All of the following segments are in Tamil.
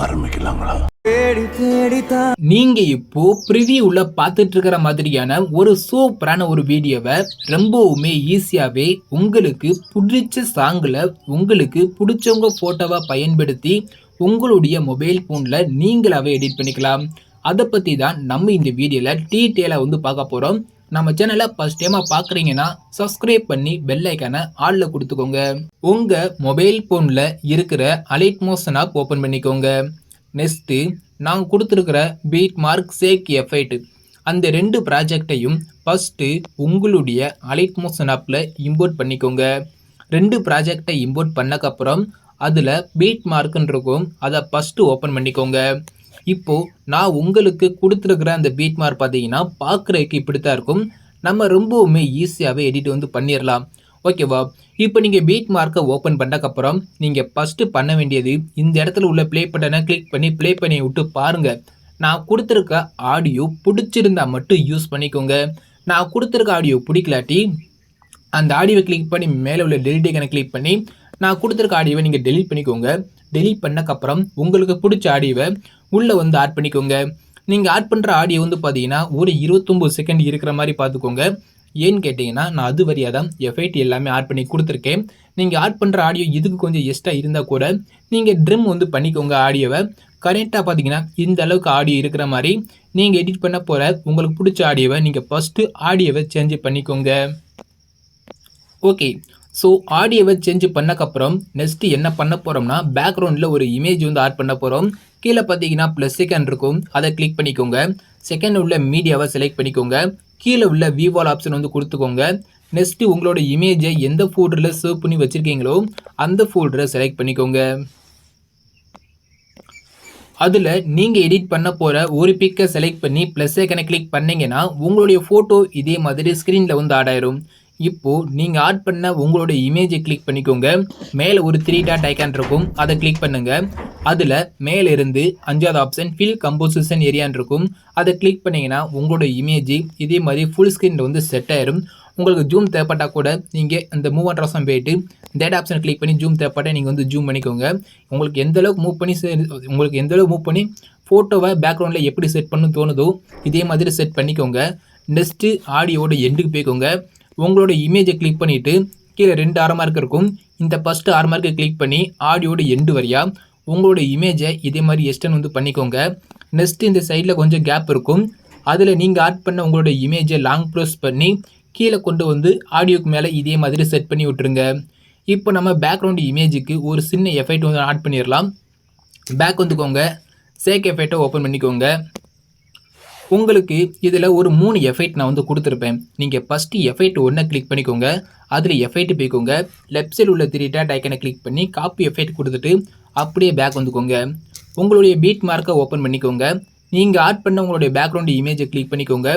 ஆரம்பிக்கலாங்களா? நீங்க இப்போ ப்ரிவியூல பார்த்துட்டு இருக்கிற மாதிரியான ஒரு சூப்பரான ஒரு வீடியோவை ரொம்பவுமே ஈஸியாவே உங்களுக்கு பிடிச்ச சாங்ல உங்களுக்கு பிடிச்சவங்க போட்டோவா பயன்படுத்தி உங்களுடைய மொபைல் போன்ல நீங்களாவே எடிட் பண்ணிக்கலாம். அதை பத்தி தான் நம்ம இந்த வீடியோல டீட்டெயிலா பார்க்க போறோம். நம்ம சேனலை ஃபர்ஸ்ட் டைமா பார்க்குறீங்கன்னா சப்ஸ்கிரைப் பண்ணி பெல் ஐக்கானை ஆல்ல கொடுத்துக்கோங்க. உங்க மொபைல் போன்ல இருக்கிற அலைட் மோஷன் ஆப் ஓப்பன் பண்ணிக்கோங்க. நெக்ஸ்ட்டு நான் கொடுத்துருக்கிற பீட் மார்க் சேக் எஃபெக்ட் அந்த 2 ப்ராஜெக்டையும் ஃபஸ்ட்டு உங்களுடைய அலைட் மோஷன் ஆப்பில் இம்போர்ட் பண்ணிக்கோங்க. 2 ப்ராஜெக்டை இம்போர்ட் பண்ணக்கப்புறம் அதில் பீட் மார்க்குன்னு இருக்கும், அதை ஃபஸ்ட்டு ஓப்பன் பண்ணிக்கோங்க. இப்போது நான் உங்களுக்கு கொடுத்துருக்கிற அந்த பீட் மார்க் பார்த்தீங்கன்னா பார்க்குறதுக்கு இப்படி தான் இருக்கும். நம்ம ரொம்பவுமே ஈஸியாகவே எடிட் பண்ணிடலாம். ஓகேவா? இப்போ நீங்கள் பீட் மார்க்கை ஓப்பன் பண்ணக்கப்புறம் நீங்கள் ஃபஸ்ட்டு பண்ண வேண்டியது இந்த இடத்துல உள்ள ப்ளே பட்டனை கிளிக் பண்ணி ப்ளே பண்ணி விட்டு பாருங்கள். நான் கொடுத்துருக்க ஆடியோ பிடிச்சிருந்தா மட்டும் யூஸ் பண்ணிக்கோங்க. நான் கொடுத்துருக்க ஆடியோ பிடிக்கலாட்டி அந்த ஆடியோவை கிளிக் பண்ணி மேலே உள்ள டெலிட் ஐக்கனை கிளிக் பண்ணி நான் கொடுத்துருக்க ஆடியோவை நீங்கள் டெலிட் பண்ணிக்கோங்க. டெலிட் பண்ணக்கப்புறம் உங்களுக்கு பிடிச்ச ஆடியோவை உள்ளே ஆட் பண்ணிக்கோங்க. நீங்கள் ஆட் பண்ணுற ஆடியோ பார்த்தீங்கன்னா ஒரு 29 செகண்ட் இருக்கிற மாதிரி பார்த்துக்கோங்க. ஏன்னு கேட்டிங்கன்னா நான் அது வழியாக தான் எஃபெக்ட் எல்லாமே ஆட் பண்ணி கொடுத்துருக்கேன். நீங்கள் ஆட் பண்ணுற ஆடியோ இதுக்கு கொஞ்சம் எக்ஸ்ட்ரா இருந்தால் கூட நீங்கள் ட்ரிம் பண்ணிக்கோங்க. ஆடியோவை கரெக்டாக பார்த்தீங்கன்னா இந்த அளவுக்கு ஆடியோ இருக்கிற மாதிரி நீங்கள் எடிட் பண்ண போகிற உங்களுக்கு பிடிச்ச ஆடியோவை நீங்கள் ஃபஸ்ட்டு ஆடியோவை சேஞ்ச் பண்ணிக்கோங்க. ஓகே, ஸோ ஆடியோவை சேஞ்ச் பண்ணக்கப்புறம் நெக்ஸ்ட்டு என்ன பண்ண போகிறோம்னா பேக்ரவுண்டில் ஒரு இமேஜ் ஆட் பண்ண போகிறோம். கீழே பார்த்தீங்கன்னா ப்ளஸ் செகண்ட் இருக்கும், அதை கிளிக் பண்ணிக்கோங்க. செகண்ட் உள்ள மீடியாவை செலக்ட் பண்ணிக்கோங்க. கீழே உள்ள விவால் ஆப்ஷன் கொடுத்துக்கோங்க. நெக்ஸ்ட்டு உங்களோட இமேஜை எந்த ஃபோல்டரில் சேவ் பண்ணி வச்சுருக்கீங்களோ அந்த ஃபோல்டரை செலக்ட் பண்ணிக்கோங்க. அதில் நீங்கள் எடிட் பண்ண போகிற ஒரு பிக்கை செலக்ட் பண்ணி ப்ளஸ் ஐக்கனை கிளிக் பண்ணிங்கன்னா உங்களுடைய ஃபோட்டோ இதே மாதிரி ஸ்க்ரீனில் ஆட் ஆயிரும். இப்போது நீங்கள் ஆட் பண்ண உங்களோட இமேஜை கிளிக் பண்ணிக்கோங்க. மேலே ஒரு 3 டாட் ஐக்கான் இருக்கும், அதை கிளிக் பண்ணுங்கள். அதில் மேலே இருந்து 5வது ஆப்ஷன் ஃபில் கம்போசிஷன் ஏரியான்னு இருக்கும், அதை கிளிக் பண்ணிங்கன்னா உங்களோட இமேஜ் இதே மாதிரி ஃபுல் ஸ்க்ரீனில் செட் ஆயிரும். உங்களுக்கு ஜூம் தேவைப்பட்டால் கூட நீங்கள் இந்த மூவ் அண்ட் ஆப்ஷன் போயிட்டு டேட் ஆப்ஷனை கிளிக் பண்ணி ஜூம் தேவைப்பட்டால் நீங்கள் ஜூம் பண்ணிக்கோங்க. உங்களுக்கு எந்தளவுக்கு மூவ் பண்ணி ஃபோட்டோவை பேக்ரவுண்டில் எப்படி செட் பண்ணு தோணுதோ இதே மாதிரி செட் பண்ணிக்கோங்க. நெக்ஸ்ட்டு ஆடியோட எண்டுக்கு போய்க்கோங்க. உங்களோட இமேஜை கிளிக் பண்ணிவிட்டு கீழே 2 ஆர் மார்க் இருக்கும், இந்த ஃபஸ்ட்டு ஆர் மார்க்கை கிளிக் பண்ணி ஆடியோட எண்டு வரையா உங்களோட இமேஜை இதே மாதிரி எக்ஸ்டெண்ட் பண்ணிக்கோங்க. நெக்ஸ்ட்டு இந்த சைடில் கொஞ்சம் கேப் இருக்கும், அதில் நீங்கள் ஆட் பண்ண உங்களோட இமேஜை லாங் ப்ரெஸ் பண்ணி கீழே கொண்டு ஆடியோக்கு மேலே இதே மாதிரி செட் பண்ணி விட்டுருங்க. இப்போ நம்ம பேக்ரவுண்ட் இமேஜுக்கு ஒரு சின்ன எஃபெக்ட் ஆட் பண்ணிடலாம். பேக் வந்துக்கோங்க, சேக் எஃபெக்டை ஓப்பன் பண்ணிக்கோங்க. உங்களுக்கு இதில் ஒரு 3 எஃபெக்ட் நான் கொடுத்துருப்பேன். நீங்கள் ஃபஸ்ட்டு எஃபெக்ட் 1 கிளிக் பண்ணிக்கோங்க. அதில் எஃபெக்ட் போய்க்கோங்க. லெஃப்ட் சைடு உள்ள 3 டாட் ஐக்கனை கிளிக் பண்ணி காப்பி எஃபெக்ட் கொடுத்துட்டு அப்படியே பேக் வந்துக்கோங்க. உங்களுடைய பீட் மார்க்கை ஓப்பன் பண்ணிக்கோங்க. நீங்கள் ஆட் பண்ண உங்களுடைய பேக்ரவுண்ட் இமேஜை கிளிக் பண்ணிக்கோங்க.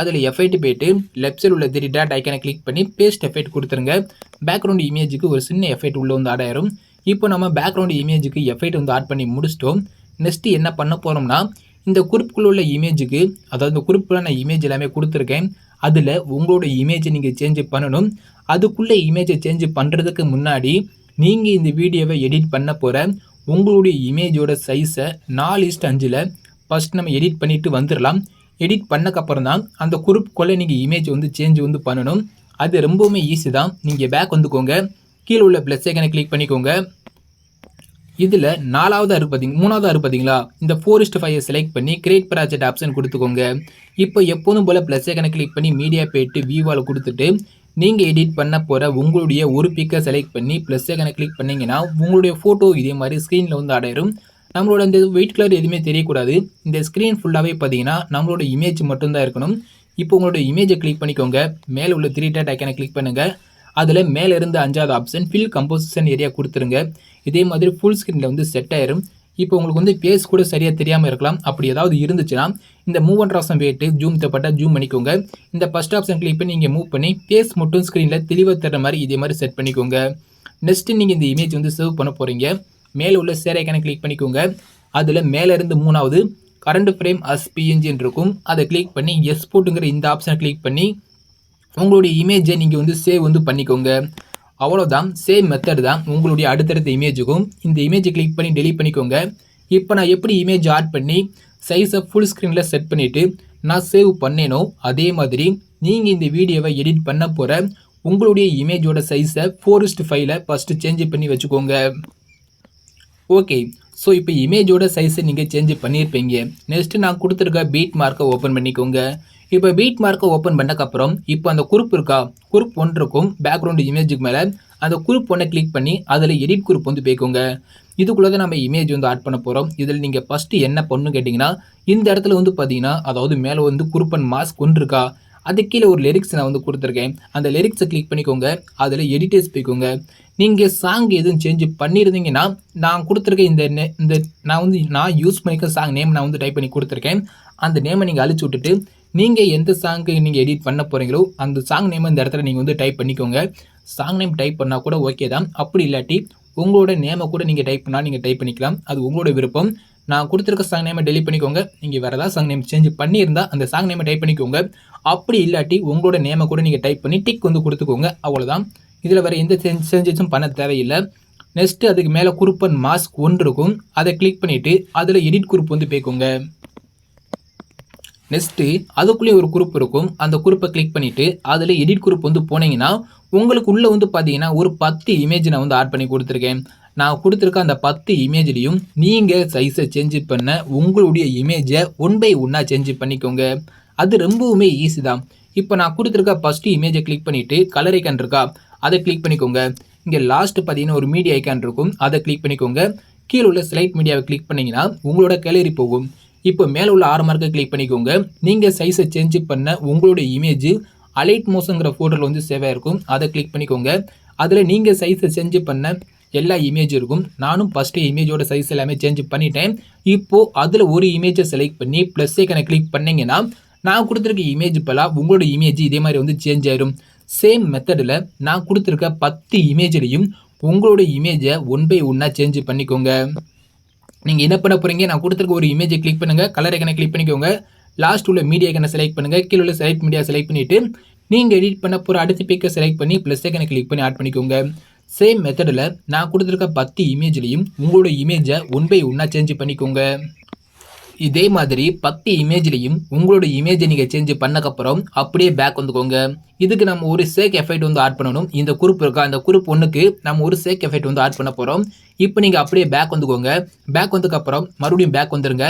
அதில் எஃபெக்ட் போய்ட்டு லெஃப்ட் சைடு உள்ள 3 டாட் ஐக்கனை கிளிக் பண்ணி பேஸ்ட் எஃபெக்ட் கொடுத்துருங்க. பேக்ரவுண்ட் இமேஜுக்கு ஒரு சின்ன எஃபெக்ட் உள்ளே ஆட் ஆயிரும். இப்போ நம்ம பேக்ரவுண்ட் இமேஜுக்கு எஃபெக்ட் ஆட் பண்ணி முடிச்சிட்டோம். நெக்ஸ்ட்டு என்ன பண்ண போகிறோம்னா இந்த குறிப்புக்குள்ள உள்ள இமேஜுக்கு, அதாவது இந்த குறிப்பில் நான் இமேஜ் எல்லாமே கொடுத்துருக்கேன், அதில் உங்களோட இமேஜை நீங்கள் சேஞ்ச் பண்ணணும். அதுக்குள்ளே இமேஜை சேஞ்ச் பண்ணுறதுக்கு முன்னாடி நீங்கள் இந்த வீடியோவை எடிட் பண்ண போகிற உங்களுடைய இமேஜோட சைஸை 4:5 ஃபஸ்ட் நம்ம எடிட் பண்ணிவிட்டு வந்துடலாம். எடிட் பண்ணக்கப்புறம் தான் அந்த குறிப்புக்குள்ளே நீங்கள் இமேஜ் சேஞ்ச் பண்ணணும். அது ரொம்பவுமே ஈஸி தான். நீங்கள் பேக் வந்துக்கோங்க, கீழே உள்ள ப்ளஸ் ஐக்கனை கிளிக் பண்ணிக்கோங்க. இதில் 4வது பார்த்தீங்களா, இந்த 4:5 செலக்ட் பண்ணி கிரியேட் ப்ராஜெக்ட் ஆப்ஷன் கொடுத்துக்கோங்க. இப்போ எப்போதும் போல் ப்ளஸ் ஐக்கனை கிளிக் பண்ணி மீடியா போய்ட்டு வியூவால் கொடுத்துட்டு நீங்கள் எடிட் பண்ண போகிற உங்களுடைய ஒரு பிக்கை செலக்ட் பண்ணி ப்ளஸ் ஐக்கனை கிளிக் பண்ணிங்கன்னா உங்களுடைய ஃபோட்டோ இதே மாதிரி ஸ்க்ரீனில் ஆடாயிரும். நம்மளோட இந்த ஒயிட் கலர் எதுவுமே தெரியக்கூடாது. இந்த ஸ்க்ரீன் ஃபுல்லாகவே பார்த்தீங்கன்னா நம்மளோட இமேஜ் மட்டும்தான் இருக்கணும். இப்போ உங்களோட இமேஜை கிளிக் பண்ணிக்கோங்க. மேலே உள்ள 3 டாட் ஐக்கனை கிளிக் பண்ணுங்கள். அதில் மேலே இருந்து 5வது ஆப்ஷன் ஃபில் கம்போசிஷன் ஏரியா கொடுத்துருங்க. இதே மாதிரி ஃபுல் ஸ்க்ரீனில் செட் ஆயிரும். இப்போ உங்களுக்கு பேஸ் கூட சரியாக தெரியாமல் இருக்கலாம். அப்படி ஏதாவது இருந்துச்சுன்னா இந்த மூவ் அண்ட் ஆப்ஷன் போயிட்டு ஜூம் தேவைப்பட்டால் ஜூம் பண்ணிக்கோங்க. இந்த ஃபஸ்ட் ஆப்ஷன் கிளிக் பண்ணி நீங்கள் மூவ் பண்ணி பேஸ் மட்டும் ஸ்க்ரீனில் தெளிவாக தர மாதிரி இதே மாதிரி செட் பண்ணிக்கோங்க. நெக்ஸ்ட்டு நீங்கள் இந்த இமேஜ் சேவ் பண்ண போகிறீங்க. மேலே உள்ள ஷேர் ஐக்கனை கிளிக் பண்ணிக்கோங்க. அதில் மேலே இருந்து 3வது கரண்ட் ஃப்ரேம் அஸ் பிஎன்ஜின்னு இருக்கும், அதை கிளிக் பண்ணி எக்ஸ்போர்ட்டுங்கிற இந்த ஆப்ஷனை கிளிக் பண்ணி உங்களுடைய இமேஜை நீங்கள் சேவ் பண்ணிக்கோங்க. அவ்வளோதான். சேம் மெத்தட் தான் உங்களுடைய அடுத்தடுத்த இமேஜுக்கும். இந்த இமேஜை கிளிக் பண்ணி டெலீட் பண்ணிக்கோங்க. இப்போ நான் எப்படி இமேஜ் ஆட் பண்ணி சைஸை ஃபுல் ஸ்க்ரீனில் செட் பண்ணிவிட்டு நான் சேவ் பண்ணேனோ அதே மாதிரி நீங்கள் இந்த வீடியோவை எடிட் பண்ண போகிற உங்களுடைய இமேஜோட சைஸை 4:5 ஃபஸ்ட்டு சேஞ்ச் பண்ணி வச்சுக்கோங்க. ஓகே, ஸோ இப்போ இமேஜோட சைஸை நீங்கள் சேஞ்ச் பண்ணியிருப்பீங்க. நெக்ஸ்ட்டு நான் கொடுத்துருக்க பீட் மார்க்கை ஓப்பன் பண்ணிக்கோங்க. இப்போ பீட் மார்க்கை ஓப்பன் பண்ணக்கப்புறம் இப்போ அந்த குரூப் இருக்கா, குரூப் 1 இருக்கும் பேக்ரவுண்டு இமேஜுக்கு மேலே. அந்த குரூப் 1 கிளிக் பண்ணி அதில் எடிட் குரூப் வந்து போய்க்கோங்க. இதுக்குள்ளே தான் நம்ம இமேஜ் வந்து ஆட் பண்ண போகிறோம். இதில் நீங்கள் ஃபஸ்ட்டு என்ன பண்ணணும் கேட்டிங்கன்னா, இந்த இடத்துல வந்து பார்த்தீங்கன்னா, அதாவது மேலே வந்து குரூப் அண்ட் மாஸ்க் 1 இருக்கா, அது கீழே ஒரு லிரிக்ஸ் நான் வந்து கொடுத்துருக்கேன். அந்த லிரிக்ஸை கிளிக் பண்ணிக்கோங்க. அதில் எடிட்டர்ஸ் போய்க்கோங்க. நீங்கள் சாங் எதுவும் சேஞ்ச் பண்ணியிருந்தீங்கன்னா நான் கொடுத்துருக்க இந்த நான் யூஸ் பண்ணிக்க சாங் நேம் நான் வந்து டைப் பண்ணி கொடுத்துருக்கேன். அந்த நேமை நீங்கள் அழிச்சு விட்டுட்டு நீங்கள் எந்த சாங்க்கு நீங்கள் எடிட் பண்ண போகிறீங்களோ அந்த சாங் நேமை இந்த இடத்துல நீங்கள் வந்து டைப் பண்ணிக்கோங்க. சாங் நேம் டைப் பண்ணால் கூட ஓகே தான். அப்படி இல்லாட்டி உங்களோட நேமை கூட நீங்கள் டைப் பண்ணால் நீங்கள் டைப் பண்ணிக்கலாம். அது உங்களோட விருப்பம். நான் கொடுத்துருக்க சாங் நேமை டெலிட் பண்ணிக்கோங்க. நீங்கள் வேறு ஏதாவது சாங் நேம் சேஞ்ச் பண்ணியிருந்தால் அந்த சாங் நேமை டைப் பண்ணிக்கோங்க. அப்படி இல்லாட்டி உங்களோட நேமை கூட நீங்கள் டைப் பண்ணி டிக் வந்து கொடுத்துக்கோங்க. அவ்வளோதான். இதில் வேறு எந்த சேஞ்சஸும் பண்ண தேவையில்லை. நெக்ஸ்ட்டு அதுக்கு மேலே குரூப் அண்ட் மாஸ்க் 1 இருக்கும். அதை கிளிக் பண்ணிவிட்டு அதில் எடிட் குரூப் வந்து போய்க்கோங்க. நெக்ஸ்ட்டு அதுக்குள்ளேயே ஒரு குரூப் இருக்கும். அந்த குரூப்பை கிளிக் பண்ணிவிட்டு அதில் எடிட் குரூப் வந்து போனீங்கன்னா உங்களுக்கு உள்ளே வந்து பார்த்தீங்கன்னா ஒரு 10 இமேஜ் நான் வந்து ஆட் பண்ணி கொடுத்துருக்கேன். நான் கொடுத்துருக்க அந்த 10 இமேஜ்லேயும் நீங்கள் சைஸை சேஞ்ச் பண்ண உங்களுடைய இமேஜை 1 by 1 சேஞ்ச் பண்ணிக்கோங்க. அது ரொம்பவுமே ஈஸி தான். இப்போ நான் கொடுத்துருக்க ஃபஸ்ட்டு இமேஜை கிளிக் பண்ணிவிட்டு கலர் ஐக்கான் இருக்கா, அதை கிளிக் பண்ணிக்கோங்க. இங்கே லாஸ்ட்டு பார்த்தீங்கன்னா ஒரு மீடியா ஐக்கான் இருக்கும். அதை கிளிக் பண்ணிக்கோங்க. கீழே உள்ள ஸ்லைட் மீடியாவை கிளிக் பண்ணிங்கன்னா உங்களோட கேலரி போகும். இப்போ மேலே உள்ள 6 மார்க்கை கிளிக் பண்ணிக்கோங்க. நீங்கள் சைஸை சேஞ்ச் பண்ண உங்களோட இமேஜ் அலைட் மோஷன்ங்கிற ஃபோல்டரில் வந்து சேவ் ஆகிருக்கும். அதை கிளிக் பண்ணிக்கோங்க. அதில் நீங்கள் சைஸை சேஞ்ச் பண்ண எல்லா இமேஜ் இருக்கும். நானும் ஃபஸ்ட்டு இமேஜோட சைஸ் எல்லாமே சேஞ்ச் பண்ணிட்டேன். இப்போது அதில் ஒரு இமேஜை செலக்ட் பண்ணி ப்ளஸ் ஐக்கனை கிளிக் பண்ணிங்கன்னா நான் கொடுத்துருக்க இமேஜ் பலாம் உங்களோட இமேஜ் இதே மாதிரி வந்து சேஞ்ச் ஆயிரும். சேம் மெத்தடில் நான் கொடுத்துருக்க 10 இமேஜ்லையும் உங்களோட இமேஜை 1 by 1 சேஞ்ச் பண்ணிக்கோங்க. நீங்கள் என்ன பண்ண போகிறீங்க, நான் கொடுத்துருக்க ஒரு இமேஜை கிளிக் பண்ணுங்கள். கலர் ஐக்கனை கிளிக் பண்ணிக்கோங்க. லாஸ்ட் உள்ள மீடியா ஐக்கனை செலக்ட் பண்ணுங்கள். கீழே உள்ள செலக்ட் மீடியா செலக்ட் பண்ணிவிட்டு நீங்கள் எடிட் பண்ண போகிற அடுத்த பிக்கை செலக்ட் பண்ணி ப்ளஸ் ஐக்கனை கிளிக் பண்ணி ஆட் பண்ணிக்கோங்க. சேம் மெத்தடில் நான் கொடுத்துருக்க 10 இமேஜ்லையும் உங்களோட இமேஜை 1 by 1 சேஞ்ச் பண்ணிக்கோங்க. இதே மாதிரி 10 இமேஜ்லையும் உங்களோட இமேஜை நீங்கள் சேஞ்ச் பண்ணக்கப்புறம் அப்படியே பேக் வந்துக்கோங்க. இதுக்கு நம்ம ஒரு சேக் எஃபெக்ட் வந்து ஆட் பண்ணணும். இந்த குரூப் இருக்கா, அந்த குரூப் 1க்கு நம்ம ஒரு சேக் எஃபெக்ட் வந்து ஆட் பண்ண போகிறோம். இப்போ நீங்கள் அப்படியே பேக் வந்துக்கோங்க. பேக் வந்ததுக்கப்புறம் மறுபடியும் பேக் வந்துருங்க.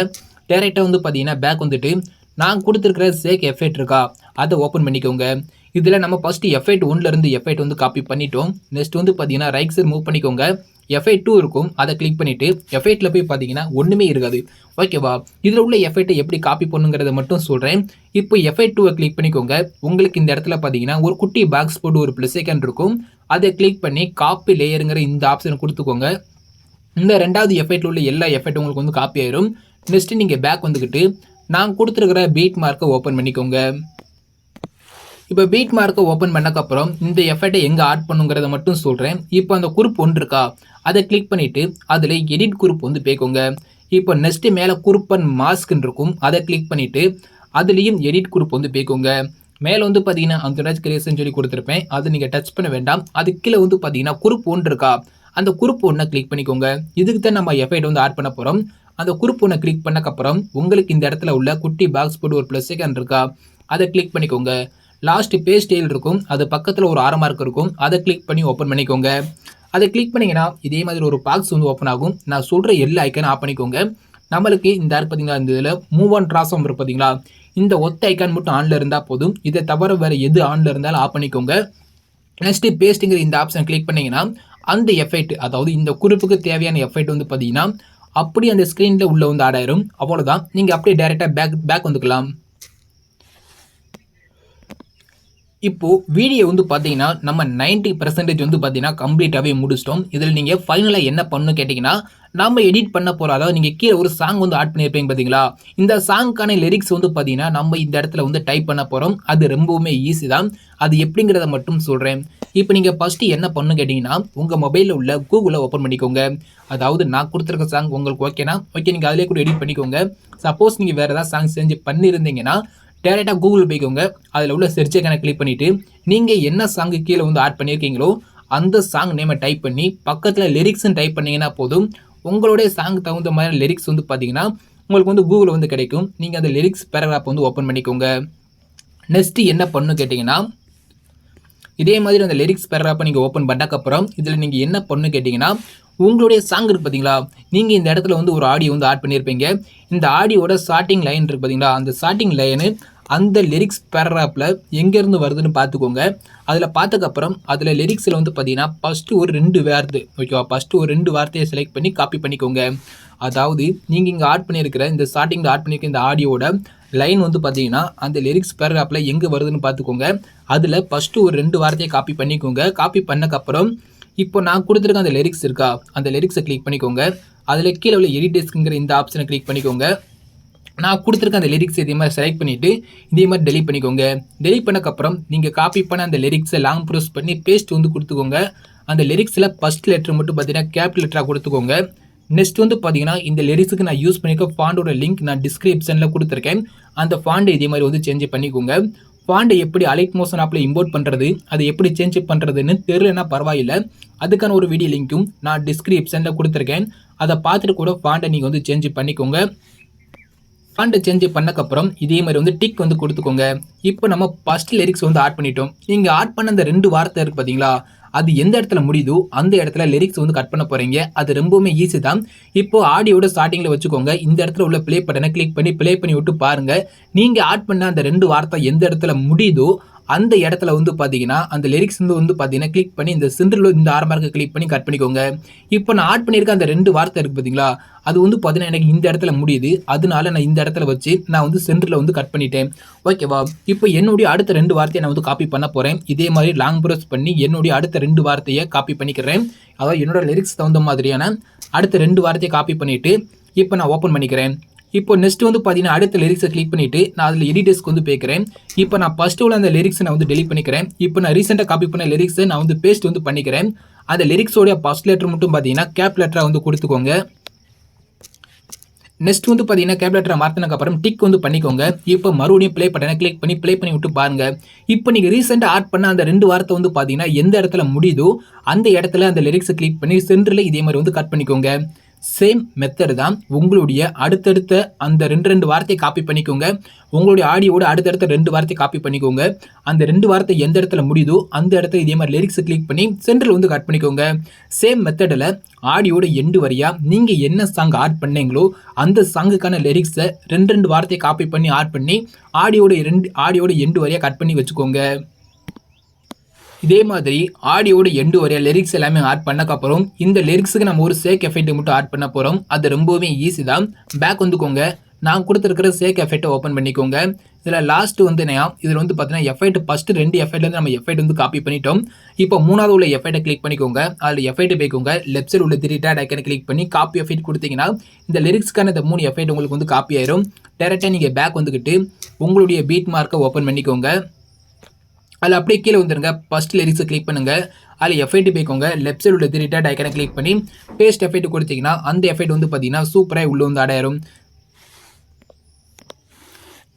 டேரெக்டாக வந்து பார்த்தீங்கன்னா பேக் வந்துட்டு நான் கொடுத்துருக்கிற சேக் எஃபெக்ட் இருக்கா, அதை ஓப்பன் பண்ணிக்கோங்க. இதில் நம்ம ஃபஸ்ட்டு எஃபெக்ட் 1லேருந்து எஃபெக்ட் வந்து காப்பி பண்ணிட்டோம். நெக்ஸ்ட் வந்து பார்த்தீங்கன்னா ரைட் சைடு மூவ் பண்ணிக்கோங்க. எஃபெக்ட் 2 இருக்கும். அதை கிளிக் பண்ணிவிட்டு எஃபெக்ட்டில் போய் பார்த்தீங்கன்னா ஒன்றுமே இருக்காது. ஓகேவா, இதில் உள்ள எஃபெக்ட்டை எப்படி காப்பி பண்ணுங்கிறத மட்டும் சொல்கிறேன். இப்போ எஃபெக்ட் 2 கிளிக் பண்ணிக்கோங்க. உங்களுக்கு இந்த இடத்துல பார்த்தீங்கன்னா ஒரு குட்டி பாக்ஸ் போட்டு ஒரு ப்ளஸ் ஐக்கான் இருக்கும். அதை கிளிக் பண்ணி காப்பி லேயருங்கிற இந்த ஆப்ஷனை கொடுத்துக்கோங்க. இந்த 2வது எஃபெக்ட்டில் உள்ள எல்லா எஃபெக்ட் உங்களுக்கு வந்து காப்பி ஆயிரும். நெக்ஸ்ட்டு நீங்கள் பேக் வந்துக்கிட்டு நான் கொடுத்துருக்கிற பீட் மார்க்கை ஓப்பன் பண்ணிக்கோங்க. இப்போ பீட் மார்க்கை ஓப்பன் பண்ணக்கப்புறம் இந்த எஃபெக்ட்டை எங்கே ஆட் பண்ணுங்கிறத மட்டும் சொல்கிறேன். இப்போ அந்த குரூப் 1 இருக்கா, அதை கிளிக் பண்ணிவிட்டு அதில் எடிட் குரூப் வந்து போய்க்கோங்க. இப்போ நெக்ஸ்ட்டு மேலே குரூப் அண்ட் மாஸ்க்னு இருக்கும். அதை கிளிக் பண்ணிவிட்டு அதுலேயும் எடிட் குரூப் வந்து போய்க்கோங்க. மேலே வந்து பார்த்தீங்கன்னா அந்த கிரியேஷன் சொல்லி கொடுத்துருப்பேன். அதை நீங்கள் டச் பண்ண வேண்டாம். அது கீழே வந்து பார்த்தீங்கன்னா குரூப் 1 இருக்கா, அந்த குரூப் 1 கிளிக் பண்ணிக்கோங்க. இதுக்கு தான் நம்ம எஃபெக்ட் வந்து ஆட் பண்ண போகிறோம். அந்த குரூப் 1 கிளிக் பண்ணக்கப்புறம் உங்களுக்கு இந்த இடத்துல உள்ள குட்டி பாக்ஸ் போட்டு ஒரு ப்ளஸ் ஐக்கான் இருக்கா, அதை கிளிக் பண்ணிக்கோங்க. லாஸ்ட் பேஜ் ஸ்டைல் இருக்கும். அது பக்கத்தில் ஒரு 6 மார்க் இருக்கும். அதை கிளிக் பண்ணி ஓப்பன் பண்ணிக்கோங்க. அதை கிளிக் பண்ணிங்கன்னா இதே மாதிரி ஒரு பாக்ஸ் வந்து ஓப்பன் ஆகும். நான் சொல்கிற எல்லா ஐக்கானும் ஆஃப் பண்ணிக்கோங்க. நம்மளுக்கு இந்த பார்த்தீங்கன்னா இந்த இதில் மூவ் ஆன் ட்ரான்ஸ்ஃபார்ம் இருக்குது பார்த்தீங்களா, இந்த ஒத்த ஐக்கான் மட்டும் ஆனில் இருந்தால் போதும். இதை தவிர வேறு எது ஆனில் இருந்தாலும் ஆஃப் பண்ணிக்கோங்க. நெக்ஸ்ட்டு பேஸ்ட்டுங்கிற இந்த ஆப்ஷன் கிளிக் பண்ணிங்கன்னா அந்த எஃபெக்ட், அதாவது இந்த குரூப்புக்கு தேவையான எஃபெக்ட் வந்து பார்த்தீங்கன்னா அப்படி அந்த ஸ்க்ரீனில் உள்ளே வந்து ஆட் ஆயிரும். அவ்வளோதான். நீங்கள் அப்படியே டேரெக்டாக பேக் வந்துக்கலாம். இப்போது வீடியோ வந்து பார்த்தீங்கன்னா நம்ம 90% வந்து பார்த்தீங்கன்னா கம்ப்ளீட்டாகவே முடிச்சிட்டோம். இதில் நீங்கள் ஃபைனலாக என்ன பண்ணணும் கேட்டிங்கன்னா, நம்ம எடிட் பண்ண போகிறோம். அதாவது நீங்கள் கீழே ஒரு சாங் வந்து ஆட் பண்ணியிருப்பீங்க பார்த்தீங்களா, இந்த சாங்க்கான லிரிக்ஸ் வந்து பார்த்தீங்கன்னா நம்ம இந்த இடத்துல வந்து டைப் பண்ண போகிறோம். அது ரொம்பவுமே ஈஸி தான். அது எப்படிங்கிறத மட்டும் சொல்கிறேன். இப்போ நீங்கள் ஃபஸ்ட்டு என்ன பண்ணணும் கேட்டிங்கன்னா, உங்கள் மொபைலில் உள்ள கூகுளை ஓப்பன் பண்ணிக்கோங்க. அதாவது நான் கொடுத்துருக்க சாங் உங்களுக்கு ஓகேனா ஓகே, நீங்கள் அதிலே கூட எடிட் பண்ணிக்கோங்க. சப்போஸ் நீங்கள் வேறு ஏதாவது சாங் செஞ்சு பண்ணியிருந்தீங்கன்னா டேரெக்டாக கூகுள் போய்க்கோங்க. அதில் உள்ள சர்ச் ஐக்கானை கிளிக் பண்ணிவிட்டு நீங்கள் என்ன சாங்கு கீழே வந்து ஆட் பண்ணியிருக்கீங்களோ அந்த சாங் நேமை டைப் பண்ணி பக்கத்தில் லிரிக்ஸ்ன்னு டைப் பண்ணிங்கன்னா போதும். உங்களுடைய சாங் தகுந்த மாதிரி லிரிக்ஸ் வந்து பார்த்தீங்கன்னா உங்களுக்கு வந்து கூகுள் வந்து கிடைக்கும். நீங்கள் அந்த லிரிக்ஸ் பேராகிராஃப் வந்து ஓப்பன் பண்ணிக்கோங்க. நெக்ஸ்ட்டு என்ன பண்ணணும் கேட்டிங்கன்னா, இதே மாதிரி அந்த லிரிக்ஸ் பேராகிராஃபை நீங்கள் ஓப்பன் பண்ணக்கப்புறம் இதில் நீங்கள் என்ன பண்ணணும் கேட்டிங்கன்னா, உங்களுடைய சாங் இருக்குது பார்த்தீங்களா, நீங்கள் இந்த இடத்துல வந்து ஒரு ஆடியோ வந்து ஆட் பண்ணியிருப்பீங்க. இந்த ஆடியோட ஸ்டார்டிங் லைன் இருக்குது பார்த்தீங்களா, அந்த ஸ்டார்டிங் லைனு அந்த லிரிக்ஸ் பேராகிராஃபில் எங்கேருந்து வருதுன்னு பார்த்துக்கோங்க. அதில் பார்த்ததுக்கப்புறம் அதில் லிரிக்ஸில் வந்து பார்த்தீங்கன்னா ஃபஸ்ட்டு ஒரு 2 வார்த்தை ஓகேவா, ஃபஸ்ட்டு ஒரு 2 வார்த்தையை செலக்ட் பண்ணி காப்பி பண்ணிக்கோங்க. அதாவது நீங்கள் இங்கே ஆட் பண்ணியிருக்கிற இந்த ஸ்டார்டிங்கில் ஆட் பண்ணியிருக்க இந்த ஆடியோட லைன் வந்து பார்த்தீங்கன்னா அந்த லிரிக்ஸ் பேராகிராஃபில் எங்கே வருதுன்னு பார்த்துக்கோங்க. அதில் ஃபஸ்ட்டு ஒரு 2 வார்த்தையை காப்பி பண்ணிக்கோங்க. காப்பி பண்ணக்கப்புறம் இப்போ நான் கொடுத்துருக்க அந்த லிரிக்ஸ் இருக்கா, அந்த லிரிக்ஸை கிளிக் பண்ணிக்கோங்க. அதில் கீழே உள்ள எடிட்டர்ஸ்க்குங்கிற இந்த ஆப்ஷனை கிளிக் பண்ணிக்கோங்க. நான் கொடுத்துருக்க அந்த லிரிக்ஸ் இதே மாதிரி செலக்ட் பண்ணிவிட்டு இதே மாதிரி டெலிட் பண்ணிக்கோங்க. டெலிட் பண்ணக்கப்புறம் நீங்கள் காப்பி பண்ண அந்த லிரிக்ஸை லாங் ப்ரெஸ் பண்ணி பேஸ்ட் வந்து கொடுத்துக்கோங்க. அந்த லிரிக்ஸில் ஃபஸ்ட் லெட்டர் மட்டும் பார்த்தீங்கன்னா கேபிட்டல் லெட்டராக கொடுத்துக்கோங்க. நெக்ஸ்ட் வந்து பார்த்தீங்கன்னா இந்த லிரிக்ஸுக்கு நான் யூஸ் பண்ணிக்க ஃபாண்டோட லிங்க் நான் டிஸ்கிரிப்ஷனில் கொடுத்துருக்கேன். அந்த ஃபாண்டை இதே மாதிரி வந்து சேஞ்ச் பண்ணிக்கோங்க. ஃபாண்டை எப்படி அலைட் மோஷன் ஆப்பில் இம்போர்ட் பண்ணுறது, அதை எப்படி சேஞ்ச் பண்ணுறதுன்னு தெரியலன்னா பரவாயில்லை, அதுக்கான ஒரு வீடியோ லிங்க்கும் நான் டிஸ்கிரிப்ஷனில் கொடுத்துருக்கேன். அதை பார்த்துட்டு கூட ஃபாண்டை நீங்கள் வந்து சேஞ்ச் பண்ணிக்கோங்க. ஃபாண்டை சேஞ்ச் பண்ணக்கப்புறம் இதே மாதிரி வந்து டிக் வந்து கொடுத்துக்கோங்க. இப்போ நம்ம ஃபஸ்ட் லிரிக்ஸ் வந்து ஆட் பண்ணிட்டோம். நீங்கள் ஆட் பண்ண அந்த 2 வார்த்தை இருக்குது பார்த்தீங்களா, அது எந்த இடத்துல முடியுதோ அந்த இடத்துல லிரிக்ஸ் வந்து கட் பண்ண போகிறீங்க. அது ரொம்பவுமே ஈஸி தான். இப்போ ஆடியோட ஸ்டார்டிங்கில் வச்சுக்கோங்க. இந்த இடத்துல உள்ள ப்ளே பட்டனை கிளிக் பண்ணி ப்ளே பண்ணி விட்டு பாருங்கள். நீங்கள் ஆட் பண்ண அந்த 2 வார்த்தை எந்த இடத்துல முடியுதோ அந்த இடத்துல வந்து பார்த்தீங்கன்னா அந்த லிரிக்ஸ் வந்து பார்த்தீங்கன்னா கிளிக் பண்ணி இந்த சென்டரில் இந்த ஆரம்பமாக கிளிக் பண்ணி கட் பண்ணிக்கோங்க. இப்போ நான் ஆட் பண்ணியிருக்க அந்த 2 வார்த்தை இருக்குது பார்த்தீங்களா, அது வந்து பார்த்தீங்கன்னா எனக்கு இந்த இடத்துல முடியுது. அதனால நான் இந்த இடத்துல வச்சு நான் வந்து சென்டரில் வந்து கட் பண்ணிட்டேன். ஓகேவா, இப்போ என்னுடைய அடுத்த 2 வார்த்தையை நான் வந்து காப்பி பண்ண போகிறேன். இதே மாதிரி லாங் ப்ரெஸ் பண்ணி என்னுடைய அடுத்த 2 வார்த்தையை காப்பி பண்ணிக்கிறேன். அதாவது என்னோட லிரிக்ஸ் தகுந்த மாதிரியான அடுத்த 2 வார்த்தையை காப்பி பண்ணிவிட்டு இப்போ நான் ஓப்பன் பண்ணிக்கிறேன். இப்போ நெக்ஸ்ட் வந்து பார்த்தீங்கன்னா அடுத்த லிரிக்ஸை கிளிக் பண்ணிவிட்டு நான் அதில் எடிட்டர்ஸ்க்கு வந்து போய்க்கிறேன். இப்போ நான் ஃபஸ்ட்டு உள்ள அந்த லிரிக்ஸை நான் வந்து டெலிட் பண்ணிக்கிறேன். இப்போ நான் ரீசெண்டாக காப்பி பண்ண லிரிக்ஸை நான் வந்து பேஸ்ட் வந்து பண்ணிக்கிறேன். அந்த லிரிக்ஸோடைய ஃபஸ்ட் லெட்டர் மட்டும் பார்த்தீங்கன்னா கேப் லெட்டராக வந்து கொடுத்துக்கோங்க. நெக்ஸ்ட் வந்து பார்த்தீங்கன்னா கேப் லெட்டரை மாற்றினதுக்கப்புறம் டிக் வந்து பண்ணிக்கோங்க. இப்போ மறுபடியும் ப்ளே பட்டனை கிளிக் பண்ணி ப்ளே பண்ணி விட்டு பாருங்கள். இப்போ நீங்கள் ரீசெண்டாக ஆட் பண்ண அந்த 2 வார்த்தை வந்து பார்த்தீங்கன்னா எந்த இடத்துல முடியுதோ அந்த இடத்துல அந்த லிரிக்ஸை கிளிக் பண்ணி சென்டரில் இதே மாதிரி வந்து கட் பண்ணிக்கோங்க. சேம் மெத்தட் தான் உங்களுடைய அடுத்தடுத்த அந்த 2 வார்த்தையை காப்பி பண்ணிக்கோங்க. உங்களுடைய ஆடியோட அடுத்தடுத்த 2 வார்த்தையை காப்பி பண்ணிக்கோங்க. அந்த 2 வார்த்தை எந்த இடத்துல முடியுதோ அந்த இடத்துல இதே மாதிரி லிரிக்ஸை கிளிக் பண்ணி சென்டரில் வந்து கட் பண்ணிக்கோங்க. சேம் மெத்தடில் ஆடியோட எண்டு வரையாக நீங்கள் என்ன சாங் ஆட் பண்ணீங்களோ அந்த சாங்குக்கான லிரிக்ஸை 2 வார்த்தையை காப்பி பண்ணி ஆட் பண்ணி ஆடியோட எண்டு வரையாக கட் பண்ணி வச்சுக்கோங்க. இதே மாதிரி ஆடியோட எண்டு வரைய லிரிக்ஸ் எல்லாமே ஆட் பண்ணக்கப்புறம் இந்த லிரிக்ஸுக்கு நம்ம ஒரு சேக் எஃபெக்ட் மட்டும் ஆட் பண்ண போகிறோம். அது ரொம்பவே ஈஸி தான். பேக் வந்துக்கோங்க. நான் கொடுத்துருக்கிற சேக் எஃபெக்ட்டை ஓப்பன் பண்ணிக்கோங்க. இதில் லாஸ்ட்டு வந்து இதில் வந்து பார்த்தீங்கன்னா எஃபெக்ட் ஃபஸ்ட்டு 2 எஃபெக்ட்லேருந்து நம்ம எஃபெக்ட் வந்து காப்பி பண்ணிட்டோம். இப்போ 3வது உள்ள எஃபெக்ட்டை கிளிக் பண்ணிக்கோங்க. அதில் எஃபெக்ட் போய்க்கோங்க. லெஃப்ட் சைடு உள்ள 3 டாட் ஐக்கனை கிளிக் பண்ணி காப்பி எஃபெக்ட் கொடுத்தீங்கன்னா இந்த லிரிக்ஸ்க்கான இந்த 3 எஃபெக்ட் உங்களுக்கு வந்து காப்பி ஆயிரும். டேரெக்டாக நீங்கள் பேக் வந்துக்கிட்டு உங்களுடைய பீட் மார்க்கை ஓப்பன் பண்ணிக்கோங்க. அதில் அப்படியே கீழே வந்துருங்க. ஃபஸ்ட் லிரிக்ஸை கிளிக் பண்ணுங்கள். அதில் எஃபெக்ட் போய்க்கோங்க. லெஃப்ட் சைடு உள்ள 3 டாட் ஐக்கனை கிளிக் பண்ணி பேஸ்ட் எஃபெக்ட் கொடுத்தீங்கன்னா அந்த எஃபெக்ட் வந்து பார்த்தீங்கன்னா சூப்பராக உள்ள வந்து ஆடாயிரும்.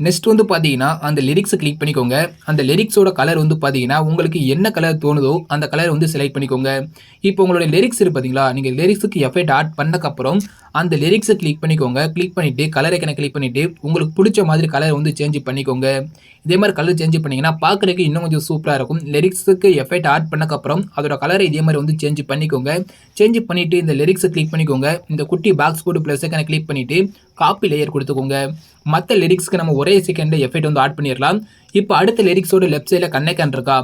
நெக்ஸ்ட் வந்து பார்த்தீங்கன்னா அந்த லிரிக்ஸை கிளிக் பண்ணிக்கோங்க. அந்த லிரிக்ஸோட கலர் வந்து பார்த்தீங்கன்னா உங்களுக்கு என்ன கலர் தோணுதோ அந்த கலர் வந்து செலக்ட் பண்ணிக்கோங்க. இப்போ உங்களுடைய லிரிக்ஸ் இருக்கு பார்த்தீங்களா, நீங்கள் லிரிக்ஸுக்கு எஃபெக்ட் ஆட் பண்ணக்கப்புறம் அந்த லிரிக்ஸை கிளிக் பண்ணிக்கோங்க. கிளிக் பண்ணிவிட்டு கலர் ஐக்கனை கிளிக் பண்ணிவிட்டு உங்களுக்கு பிடிச்ச மாதிரி கலர் வந்து சேஞ்ச் பண்ணிக்கோங்க. இதே மாதிரி கலர் சேஞ்ச் பண்ணிங்கன்னா பார்க்குறதுக்கு இன்னும் கொஞ்சம் சூப்பராக இருக்கும். லிரிக்ஸுக்கு எஃபெக்ட் ஆட் பண்ணக்கப்புறம் அதோட கலரை இதே மாதிரி வந்து சேஞ்ச் பண்ணிக்கோங்க. சேஞ்ச் பண்ணிவிட்டு இந்த லிரிக்ஸை கிளிக் பண்ணிக்கோங்க. இந்த குட்டி பாக்ஸ் போட்டு ப்ளஸ் ஐக்கனை கிளிக் பண்ணிவிட்டு காப்பி லேயர் கொடுத்துக்கோங்க. மற்ற லிரிக்ஸ்க்கு நம்ம ஒரே செகண்டில் எஃபெக்ட் வந்து ஆட் பண்ணிடலாம். இப்போ அடுத்த லிரிக்ஸோட லெஃப்ட் சைடில் கண்ணேக்கான் இருக்கா,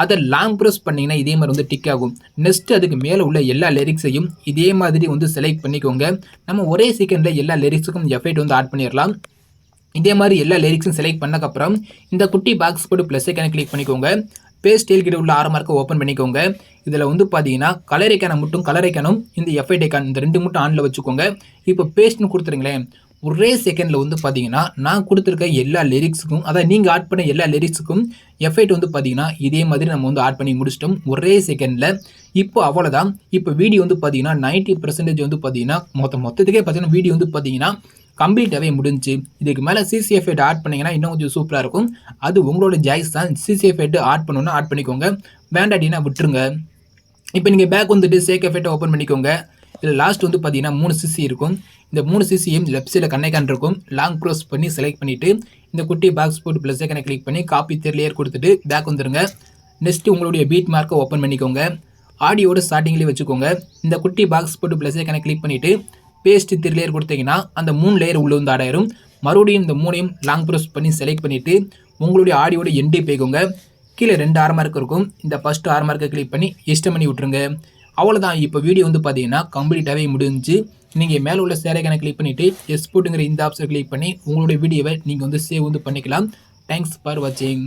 அதை லாங் ப்ரெஸ் பண்ணிங்கன்னா இதே மாதிரி வந்து டிக் ஆகும். நெக்ஸ்ட் அதுக்கு மேலே உள்ள எல்லா லிரிக்ஸையும் இதே மாதிரி வந்து செலக்ட் பண்ணிக்கோங்க. நம்ம ஒரே செகண்டில் எல்லா லிரிக்ஸுக்கும் எஃபெக்ட் வந்து ஆட் பண்ணிடலாம். இதே மாதிரி எல்லா லிரிக்ஸும் செலக்ட் பண்ணக்கப்புறம் இந்த குட்டி பாக்ஸ் போட்டு ப்ளஸ் ஐக்கனை கிளிக் பண்ணிக்கோங்க. பேஸ்ட் டெயில் கிட்ட உள்ள ஆரம்பமாக ஓப்பன் பண்ணிக்கோங்க. இதில் வந்து பார்த்தீங்கன்னா கலர் ஐக்கானை மட்டும் கலர் ஐக்கானும் இந்த எஃபெக்ட் ஐக்கான் இந்த 2 மட்டும் ஆனில் வச்சுக்கோங்க. இப்போ பேஸ்ட்னு கொடுத்துருங்களேன். ஒரே செகண்டில் வந்து பார்த்தீங்கன்னா நான் கொடுத்துருக்க எல்லா லிரிக்ஸுக்கும், அதாவது நீங்கள் ஆட் பண்ண எல்லா லிரிக்ஸுக்கும் எஃபெக்ட் வந்து பார்த்தீங்கன்னா இதே மாதிரி நம்ம வந்து ஆட் பண்ணி முடிச்சிட்டோம் ஒரே செகண்டில். இப்போ அவ்வளோதான். இப்போ வீடியோ வந்து பார்த்தீங்கன்னா 90% வந்து பார்த்தீங்கன்னா மொத்தத்துக்கே பார்த்தீங்கன்னா வீடியோ வந்து பார்த்தீங்கன்னா கம்ப்ளீட்டாகவே முடிஞ்சு. இதுக்கு மேலே சிசி எஃபெக்ட் ஆட் பண்ணிங்கன்னா இன்னும் கொஞ்சம் சூப்பராக இருக்கும். அது உங்களோட ஜாய்ஸ் தான். சிசி எஃபெக்ட் ஆட் பண்ணணுன்னா ஆட் பண்ணிக்கோங்க, வேண்டாட்டினா விட்டுருங்க. இப்போ நீங்கள் பேக் வந்துட்டு சேக் எஃபெக்ட்டை ஓப்பன் பண்ணிக்கோங்க. இதில் லாஸ்ட் வந்து பார்த்தீங்கன்னா 3 சிசி இருக்கும். இந்த 3 சிசியும் லெஃப்ட் சைடில் கனெக்ட் இருக்கும். லாங் க்ரோஸ் பண்ணி செலக்ட் பண்ணிவிட்டு இந்த குட்டி பாக்ஸ் போட்டு ப்ளஸ் ஐக்கனை கிளிக் பண்ணி காப்பி லேயர் கொடுத்துட்டு பேக் வந்துருங்க. நெக்ஸ்ட் உங்களுடைய பீட் மார்க்கை ஓப்பன் பண்ணிக்கோங்க. ஆடியோட ஸ்டார்டிங்லேயே வச்சுக்கோங்க. இந்த குட்டி பாக்ஸ் போட்டு ப்ளஸ் ஐக்கனை கிளிக் பண்ணிவிட்டு பேஸ்ட் லேயர் கொடுத்தீங்கன்னா அந்த 3 லேயர் உள்ள வந்து ஆடாயிரும். மறுபடியும் இந்த 3ஐயும் லாங் ப்ரெஸ் பண்ணி செலக்ட் பண்ணிவிட்டு உங்களுடைய ஆடியோட எண்டே போய்க்கோங்க. கீழே 2 ஆர் மார்க் இருக்கும். இந்த ஃபஸ்ட்டு ஆர் மார்க்கை கிளிக் பண்ணி எஸ்டம் பண்ணி விட்ருங்க. அவ்வளோதான். இப்போ வீடியோ வந்து பார்த்தீங்கன்னா கம்ப்ளீட்டாகவே முடிஞ்சு. நீங்கள் மேலே உள்ள ஷேர் ஐக்கனை கிளிக் பண்ணிவிட்டு எக்ஸ்போர்ட்டுங்கிற இந்த ஆப்ஷனை கிளிக் பண்ணி உங்களுடைய வீடியோவை நீங்கள் வந்து சேவ் வந்து பண்ணிக்கலாம். தேங்க்ஸ் ஃபார் வாட்சிங்.